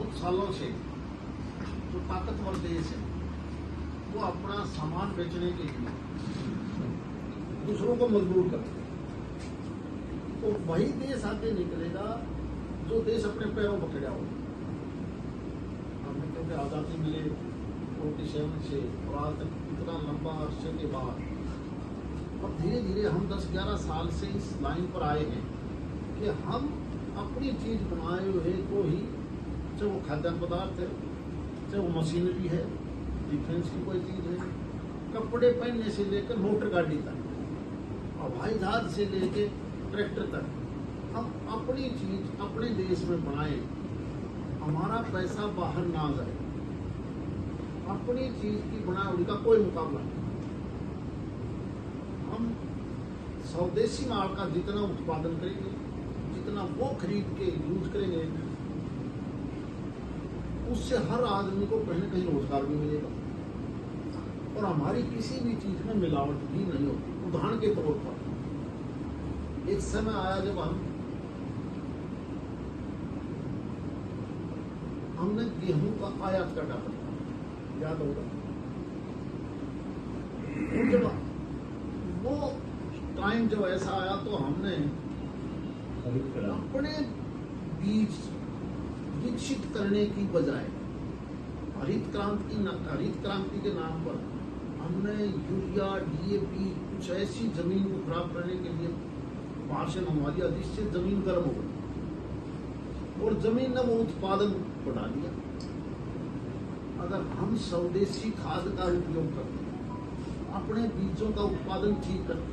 बहुत सालों से जो ताकतवर देश है वो अपना सामान बेचने के लिए दूसरों को मजबूर करते हैं, तो वही देश आगे निकलेगा जो देश अपने पैरों पर खड़ा हो। हमने क्योंकि आज़ादी मिले 47 से और आज तक इतना लंबा अरसे के बाद अब धीरे धीरे हम 10-11 साल से इस लाइन पर आए हैं कि हम अपनी चीज बनाए हुए को ही, चाहे वो खाद्यान्न पदार्थ है, चाहे वो मशीनरी है, डिफेंस की कोई चीज है, कपड़े पहनने से लेकर मोटर गाड़ी तक, हवाई जहाज से लेकर ट्रैक्टर तक, हम अपनी चीज अपने देश में बनाए, हमारा पैसा बाहर ना जाए, अपनी चीज की बनावटी का कोई मुकाबला नहीं। हम स्वदेशी माल का जितना उत्पादन करेंगे, जितना वो खरीद के यूज करेंगे, उससे हर आदमी को कहीं ना कहीं रोजगार भी मिलेगा और हमारी किसी भी चीज में मिलावट भी नहीं होती। उदाहरण के तौर पर एक समय आया जब हमने गेहूं का आयात करना पड़ा, याद होगा। जब वो टाइम जब ऐसा आया तो हमने अपने बीज विकसित करने की बजाय हरित क्रांति के नाम पर हमने यूरिया, DAP कुछ ऐसी जमीन को खराब करने के लिए बाहर से मंगवा दिया जिससे जमीन गर्म हो गई और जमीन ने वो उत्पादन बढ़ा दिया। अगर हम स्वदेशी खाद का उपयोग करते, अपने बीजों का उत्पादन ठीक करते,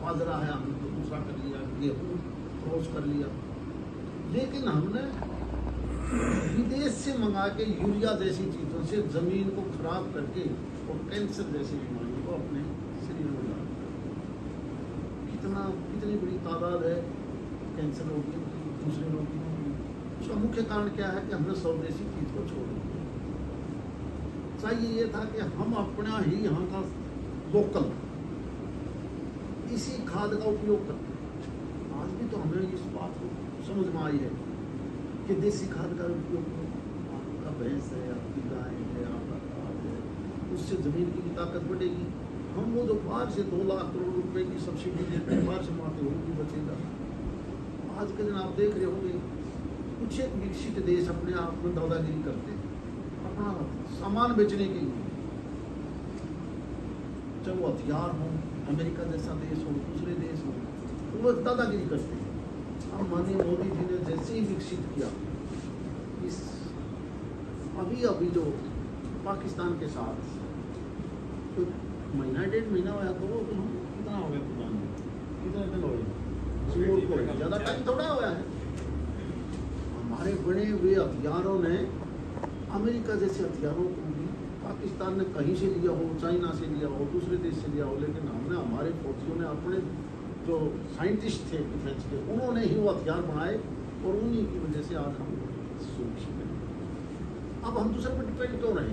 बाजरा है हमने तो दूसरा कर लिया, गेहूं क्रॉस कर लिया, लेकिन हमने विदेश से मंगा के यूरिया जैसी चीजों से जमीन को खराब करके और कैंसर जैसी बीमारी को अपने शरीर में डाल कितनी बड़ी तादाद है कैंसर रोगी, दूसरे रोगी। उसका मुख्य कारण क्या है कि हमने स्वदेशी चीज को छोड़ दिया। चाहिए ये था कि हम अपना ही यहाँ का लोकल इसी खाद का उपयोग करते हैं। आज भी तो हमें इस बात को समझ में आई है कि देसी खाद का उपयोग, आपका भैंस है, आपकी गाय है, आपका खाद है, उससे जमीन की भी ताकत बढ़ेगी। हम वो जो बाहर से 2 लाख करोड़ रुपए की सब्सिडी देते हैं, बाहर से मारते, वो भी बचेगा। आज के दिन आप देख रहे होंगे कुछ एक विकसित देश अपने आप में दादागिरी करते हैं अपना सामान बेचने के लिए, चाहे वो हथियार हो, अमेरिका जैसा देश हो, दूसरे देश हो, वो दादागिरी करते हैं। अब माननीय मोदी जी ने जैसे ही विकसित किया इस अभी जो पाकिस्तान के साथ तो महीना 1.5 महीना हुआ तो कितना हो गया पुराना, कितने दिन हो गए, ज़्यादा टाइम थोड़ा हुआ है। हमारे बने हुए हथियारों ने अमेरिका जैसे हथियारों को भी पाकिस्तान ने कहीं से लिया हो, चाइना से लिया हो, दूसरे देश से लिया हो, लेकिन हमने हमारे फौजियों ने अपने जो साइंटिस्ट थे डिफेंस के, उन्होंने ही वो हथियार बनाए और उन्हीं की वजह से आज हम सुरक्षित हैं। अब हम दूसरे पर डिपेंड क्यों रहे?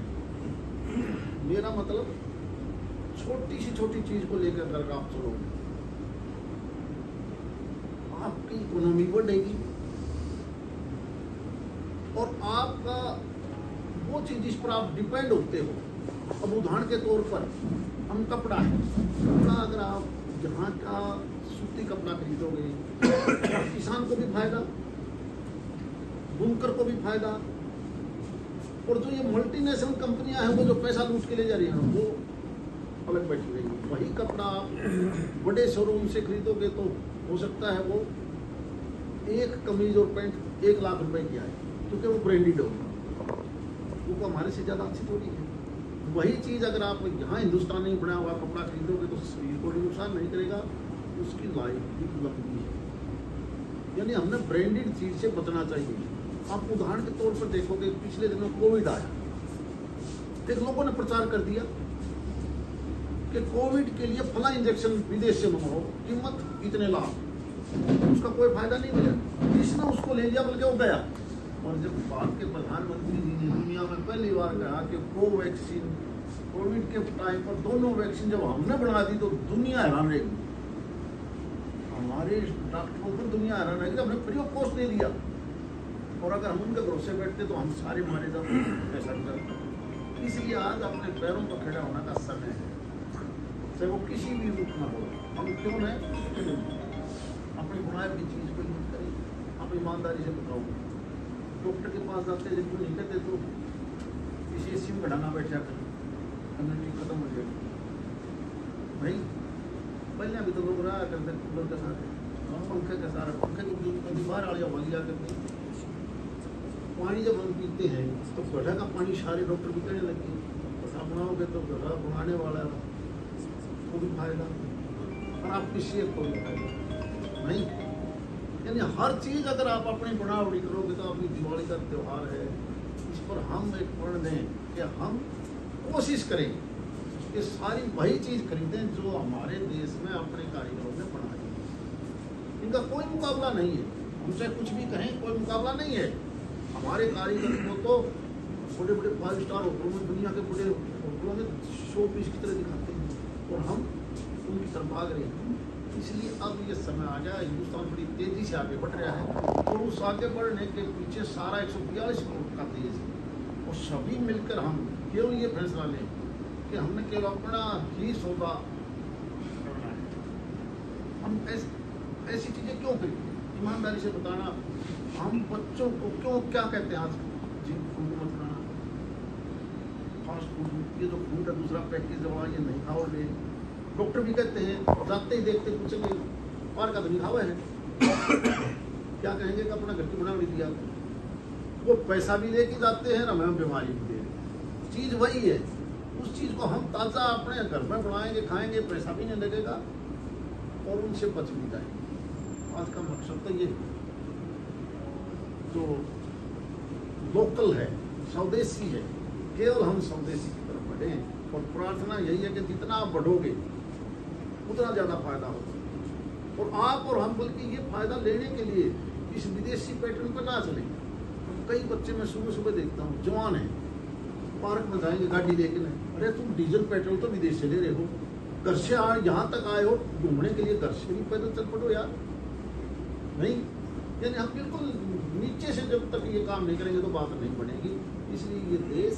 मेरा मतलब छोटी से छोटी चीज को लेकर अगर आप चलोगे, आपकी इकोनॉमी बढ़ेगी और आपका वो चीज जिस पर आप डिपेंड होते हो। अब उदाहरण के तौर पर हम कपड़ा है, कपड़ा अगर आप यहाँ का सूती कपड़ा खरीदोगे, किसान को भी फायदा, बुनकर को भी फायदा, और जो ये मल्टीनेशनल कंपनियां हैं वो जो पैसा लूट के ले जा रही हैं वो अलग बैठी रहेगी। वही कपड़ा आप बड़े शोरूम से खरीदोगे तो हो सकता है वो एक कमीज और पैंट 1 लाख रुपए की आए, क्योंकि वो ब्रांडेड होगा, वो हमारे से ज़्यादा अच्छी थोड़ी है। वही चीज़ अगर आप यहाँ हिंदुस्तान में बना हुआ कपड़ा खरीदोगे तो शरीर को भी नुकसान नहीं करेगा, उसकी लाइफ भी लंबी है। यानी हमने ब्रांडेड चीज़ से बचना चाहिए। आप उदाहरण के तौर पर देखोगे, पिछले दिनों कोविड आया, एक लोगों ने प्रचार कर दिया कि कोविड के लिए फला इंजेक्शन विदेश से मंगाओ, कीमत इतने लाख, उसका कोई फायदा नहीं मिला। जिसने उसको ले लिया बल्कि वो गया। और जब भारत के प्रधानमंत्री जी ने दुनिया में पहली बार कहा कि कोवैक्सीन, कोविड के टाइम पर दोनों वैक्सीन जब हमने बना दी तो दुनिया हैरान रहेगी। हमारे डॉक्टरों को दुनिया हैरान रहेगी, हमने फ्री ऑफ कॉस्ट दे दिया। और अगर हम उनके भरोसे बैठते तो हम सारे मारे जाते, ऐसा नहीं करते। इसलिए आज अपने पैरों पर खड़ा होने का समय है, चाहे वो किसी भी रूप में हो। हम क्यों है अपनी बुनाई की चीज़ को यूज करें, आप ईमानदारी से बताओ। डॉक्टर के पास जाते जब नहीं कहते तो किसी एसी में घटाना बैठ जाकर कम्युनिटी खत्म हो जाएगी भाई। पहले अभी तो लोग रहा करते कूलर के साथ, पंखे के साथ, पंखे की कभी बाहर आ गया वही जाकर पानी जब हम पीते हैं तो गड्ढा का पानी सारे डॉक्टर भी कहने लगे आप बनाओगे तो गड्ढा बनाने वाला को भी खाएगा और आप किसी एक को भी खाएगा नहीं। यानी हर चीज़ अगर आप अपनी बनावटी करोगे तो अपनी दिवाली का त्यौहार है, इस पर हम एक पढ़ दें कि हम कोशिश करें कि सारी वही चीज़ खरीदें जो हमारे देश में अपने कारीगरों ने बनाई है। इनका कोई मुकाबला नहीं है, हमसे कुछ भी कहें कोई मुकाबला नहीं है। हमारे कारीगर को तो बड़े बड़े 5 स्टार होटलों में, दुनिया के बड़े होटलों में शो पीस की तरह दिखाते हैं और हम उनकी तरफ भाग रहे हैं। इसलिए अब ये समय आ गया, हिंदुस्तान बड़ी तेजी से आगे बढ़ रहा है और उस आगे बढ़ने के पीछे सारा 142 करोड़ का देश है और सभी मिलकर हम केवल ये फैसला लें कि हमने केवल अपना ही सौदा करना है। हम ऐसी चीज़ें क्यों खरीदें? ईमानदारी से बताना, हम बच्चों को क्यों क्या कहते हैं आज जिंक फूड मत खाना, फास्ट फूड, ये जो फूड है दूसरा पैकेज वाला ये नहीं खाओगे। डॉक्टर भी कहते हैं, जाते ही देखते पूछेंगे और का तो नहीं खावा है क्या कहेंगे कि अपना घर की बना भी दिया। वो पैसा भी लेके जाते हैं ना, हमें बीमारी भी दे रहे। चीज़ वही है, उस चीज़ को हम ताज़ा अपने घर में बनाएंगे, खाएंगे, पैसा भी नहीं लगेगा और उनसे बच भी जाएंगे। आज का मकसद तो ये जो लोकल है, स्वदेशी है, केवल हम स्वदेशी की तरफ बढ़ें और प्रार्थना यही है कि जितना आप बढ़ोगे उतना ज़्यादा फायदा होगा और आप और हम बल्कि ये फायदा लेने के लिए इस विदेशी पैटर्न पर ना चलें। कई बच्चे मैं सुबह सुबह देखता हूँ, जवान है, पार्क में जाएंगे गाड़ी लेके, अरे तुम डीजल पेट्रोल तो विदेश से ले रहे हो, घर से यहाँ तक आए हो घूमने के लिए, घर से भी पैदल चल पड़ो यार। नहीं, यानी हम बिल्कुल नीचे से जब तक ये काम नहीं करेंगे तो बात नहीं बनेगी। इसलिए ये देश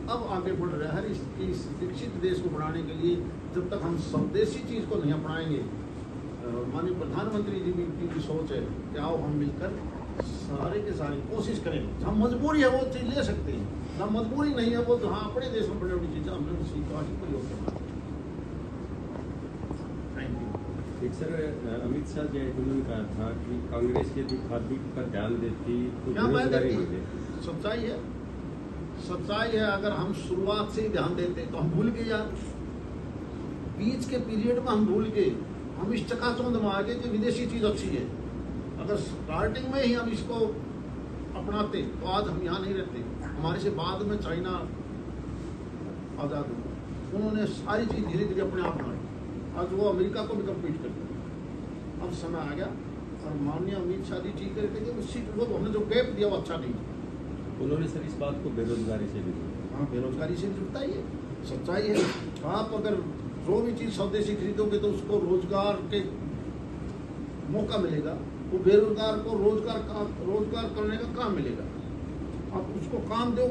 अब आगे बढ़ रहा है। इस विकसित देश को बढ़ाने के लिए जब तक हम स्वदेशी चीज़ को नहीं अपनाएंगे, माननीय प्रधानमंत्री जी की सोच है कि आओ हम मिलकर सारे के सारे कोशिश करें। हम मजबूरी है वो चीज़ ले सकते हैं, ना मजबूरी नहीं है वो, तो हाँ अपने देश में बड़ी बड़ी चीज़ें हमने सीखा ही प्रयोग करना। एक सर, अमित शाह जी उन्होंने कहा था कि कांग्रेस यदि खादी पर ध्यान देती तो बेरोजगारी होती। सच्चाई है, सच्चाई है। अगर हम शुरुआत से ही ध्यान देते तो हम भूल गए यार, बीच के पीरियड में हम भूल गए, हम इस चकाचौंध में आ गए कि विदेशी चीज़ अच्छी है। अगर स्टार्टिंग में ही हम इसको अपनाते तो आज हम यहाँ नहीं रहते। हमारे से बाद में चाइना आज़ाद हुआ, उन्होंने सारी चीज़ धीरे धीरे अपने आप बनाई, आज वो अमेरिका को भी कम्पीट करते हैं। अब समय आ गया और माननीय अमित शाह जी ठीक करके उसी वो हमने जो गैप दिया वो अच्छा नहीं। उन्होंने सर इस बात को बेरोजगारी से भी, हाँ बेरोजगारी से जुड़ता ही है, सच्चाई है। आप अगर जो भी चीज़ स्वदेशी खरीदोगे तो उसको रोजगार के मौका मिलेगा, वो बेरोजगार को रोजगार करने का काम मिलेगा। आप उसको काम दो